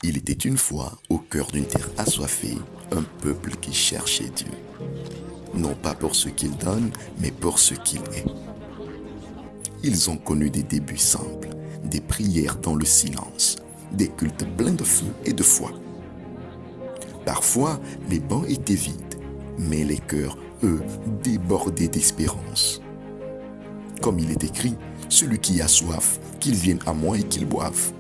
Il était une fois, au cœur d'une terre assoiffée, un peuple qui cherchait Dieu. Non pas pour ce qu'il donne, mais pour ce qu'il est. Ils ont connu des débuts simples, des prières dans le silence, des cultes pleins de feu et de foi. Parfois, les bancs étaient vides, mais les cœurs, eux, débordaient d'espérance. Comme il est écrit, celui qui a soif, qu'il vienne à moi et qu'il boive.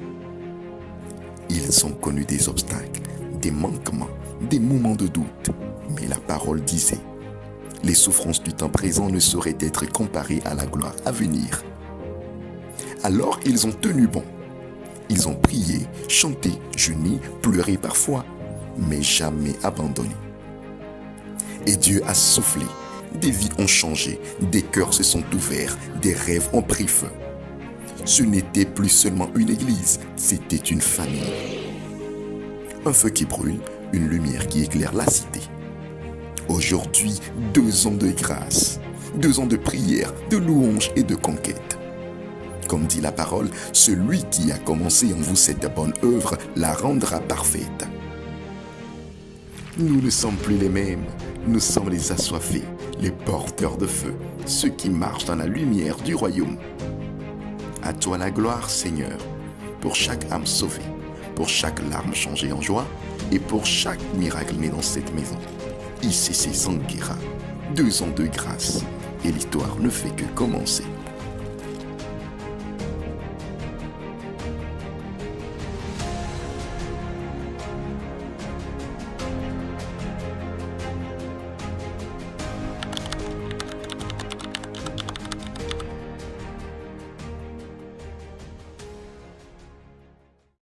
Ils ont connu des obstacles, des manquements, des moments de doute, mais la parole disait, les souffrances du temps présent ne sauraient être comparées à la gloire à venir. Alors ils ont tenu bon. Ils ont prié, chanté, jeûné, pleuré parfois, mais jamais abandonné. Et Dieu a soufflé, des vies ont changé, des cœurs se sont ouverts, des rêves ont pris feu. Ce n'était plus seulement une église, c'était une famille. Un feu qui brûle, une lumière qui éclaire la cité. Aujourd'hui, 2 ans de grâce, 2 ans de prière, de louange et de conquête. Comme dit la parole, celui qui a commencé en vous cette bonne œuvre la rendra parfaite. Nous ne sommes plus les mêmes, nous sommes les assoiffés, les porteurs de feu, ceux qui marchent dans la lumière du royaume. À toi la gloire, Seigneur, pour chaque âme sauvée, pour chaque larme changée en joie et pour chaque miracle né dans cette maison. ICC Sanguera, 2 ans de grâce et l'histoire ne fait que commencer.